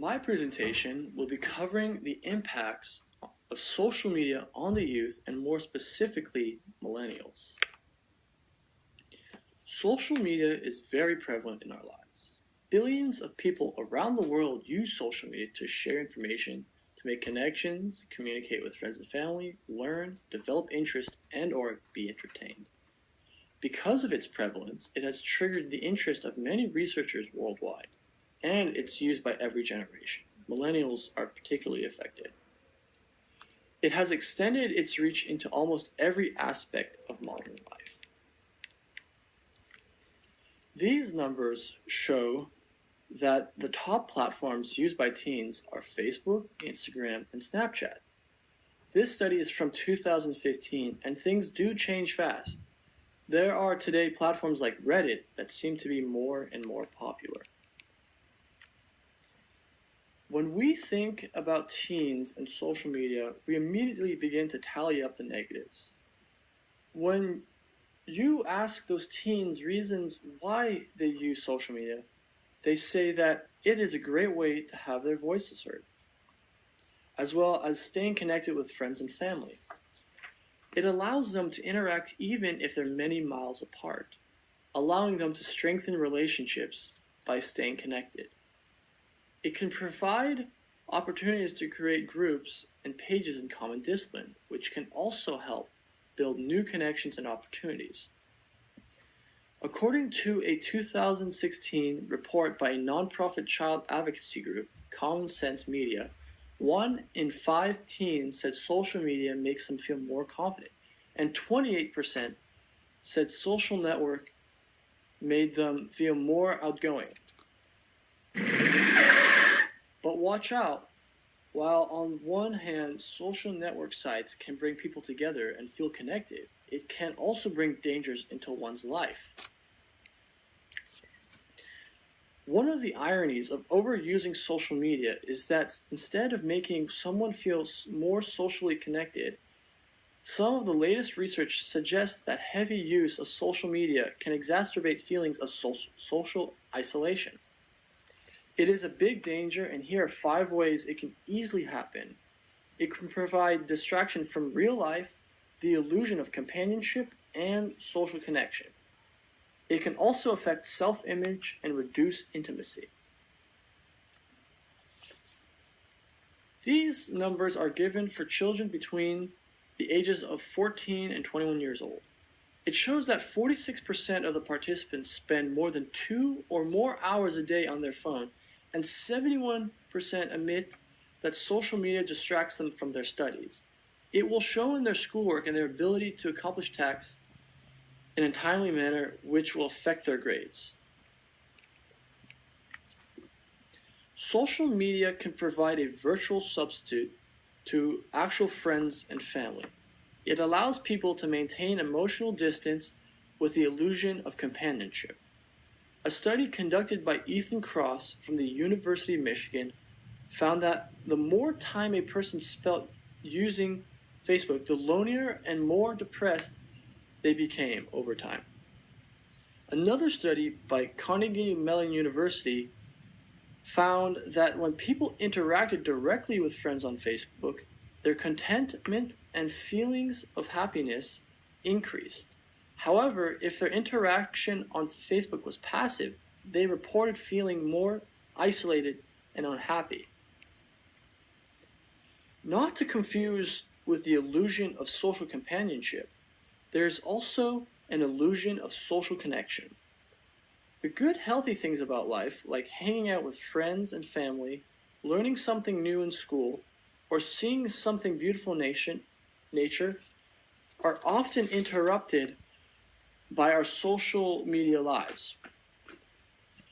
My presentation will be covering the impacts of social media on the youth and more specifically millennials. Social media is very prevalent in our lives. Billions of people around the world use social media to share information, to make connections, communicate with friends and family, learn, develop interest, and/or be entertained. Because of its prevalence, it has triggered the interest of many researchers worldwide, and it's used by every generation. Millennials are particularly affected. It has extended its reach into almost every aspect of modern life. These numbers show that the top platforms used by teens are Facebook, Instagram, and Snapchat. This study is from 2015, and things do change fast. There are today platforms like Reddit that seem to be more and more popular. When we think about teens and social media, we immediately begin to tally up the negatives. When you ask those teens reasons why they use social media, they say that it is a great way to have their voices heard, as well as staying connected with friends and family. It allows them to interact even if they're many miles apart, allowing them to strengthen relationships by staying connected. It can provide opportunities to create groups and pages in common discipline, which can also help build new connections and opportunities. According to a 2016 report by a nonprofit child advocacy group, Common Sense Media, 1 in 5 teens said social media makes them feel more confident, and 28% said social network made them feel more outgoing. But watch out. While on one hand, social network sites can bring people together and feel connected, it can also bring dangers into one's life. One of the ironies of overusing social media is that instead of making someone feel more socially connected, some of the latest research suggests that heavy use of social media can exacerbate feelings of social isolation. It is a big danger, and here are 5 ways it can easily happen. It can provide distraction from real life, the illusion of companionship, and social connection. It can also affect self-image and reduce intimacy. These numbers are given for children between the ages of 14 and 21 years old. It shows that 46% of the participants spend more than 2 or more hours a day on their phone, and 71% admit that social media distracts them from their studies. It will show in their schoolwork and their ability to accomplish tasks in a timely manner, which will affect their grades. Social media can provide a virtual substitute to actual friends and family. It allows people to maintain emotional distance with the illusion of companionship. A study conducted by Ethan Cross from the University of Michigan found that the more time a person spent using Facebook, the lonelier and more depressed they became over time. Another study by Carnegie Mellon University found that when people interacted directly with friends on Facebook, their contentment and feelings of happiness increased. However, if their interaction on Facebook was passive, they reported feeling more isolated and unhappy. Not to confuse with the illusion of social companionship, there is also an illusion of social connection. The good, healthy things about life, like hanging out with friends and family, learning something new in school, or seeing something beautiful in nature, are often interrupted by our social media lives.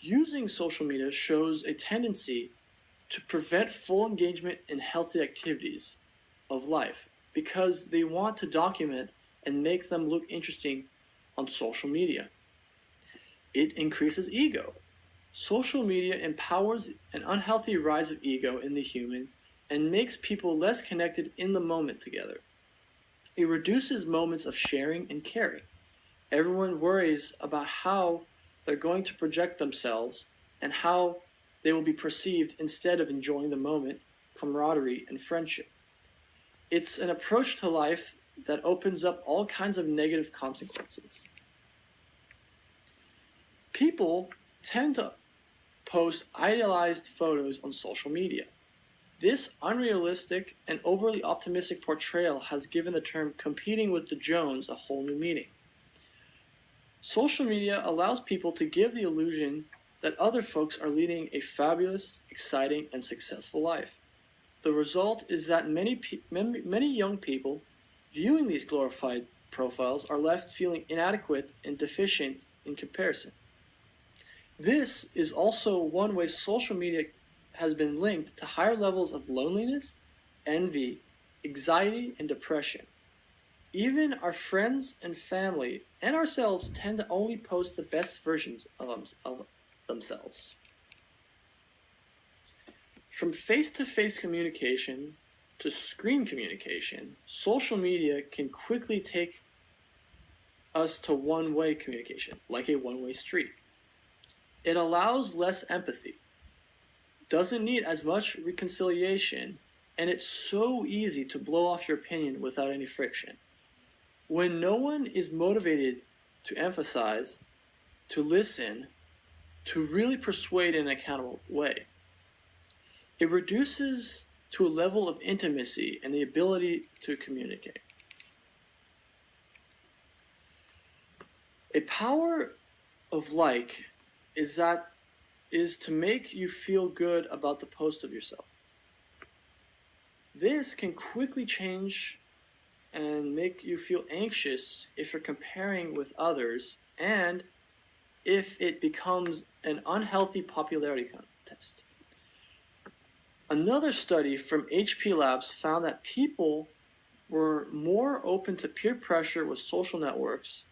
Using social media shows a tendency to prevent full engagement in healthy activities of life because they want to document and make them look interesting on social media. It increases ego. Social media empowers an unhealthy rise of ego in the human and makes people less connected in the moment together. It reduces moments of sharing and caring. Everyone worries about how they're going to project themselves and how they will be perceived instead of enjoying the moment, camaraderie, and friendship. It's an approach to life that opens up all kinds of negative consequences. People tend to post idealized photos on social media. This unrealistic and overly optimistic portrayal has given the term competing with the Jones a whole new meaning. Social media allows people to give the illusion that other folks are leading a fabulous, exciting, and successful life. The result is that many young people viewing these glorified profiles are left feeling inadequate and deficient in comparison. This is also one way social media has been linked to higher levels of loneliness, envy, anxiety, and depression. Even our friends and family and ourselves tend to only post the best versions of themselves. From face-to-face communication to screen communication, social media can quickly take us to one-way communication, like a one-way street. It allows less empathy, doesn't need as much reconciliation, and it's so easy to blow off your opinion without any friction. When no one is motivated to emphasize, to listen, to really persuade in an accountable way, it reduces to a level of intimacy and the ability to communicate. A power of like is to make you feel good about the post of yourself. This can quickly change and make you feel anxious if you're comparing with others and if it becomes an unhealthy popularity contest. Another study from HP Labs found that people were more open to peer pressure with social networks.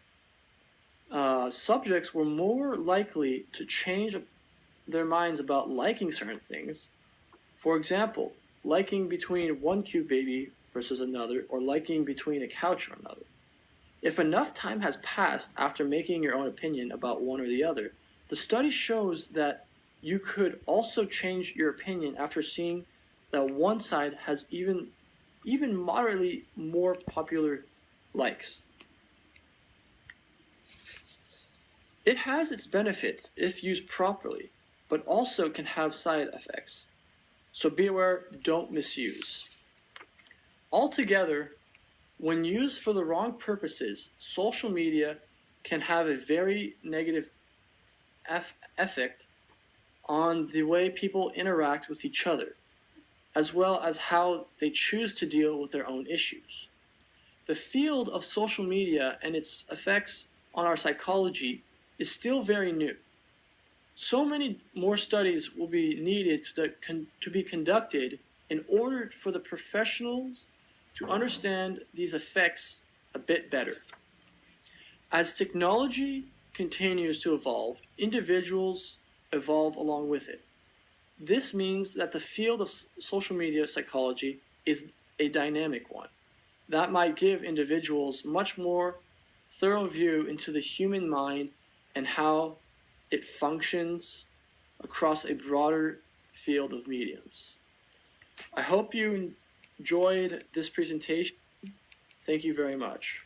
Subjects were more likely to change their minds about liking certain things. For example, liking between one cute baby versus another, or liking between a couch or another. If enough time has passed after making your own opinion about one or the other, the study shows that you could also change your opinion after seeing that one side has even moderately more popular likes. It has its benefits if used properly, but also can have side effects. So be aware, don't misuse. Altogether, when used for the wrong purposes, social media can have a very negative effect on the way people interact with each other, as well as how they choose to deal with their own issues. The field of social media and its effects on our psychology is still very new. So many more studies will be needed to be conducted in order for the professionals to understand these effects a bit better. As technology continues to evolve, individuals evolve along with it. This means that the field of social media psychology is a dynamic one that might give individuals much more thorough view into the human mind and how it functions across a broader field of mediums. I hope you enjoyed this presentation. Thank you very much.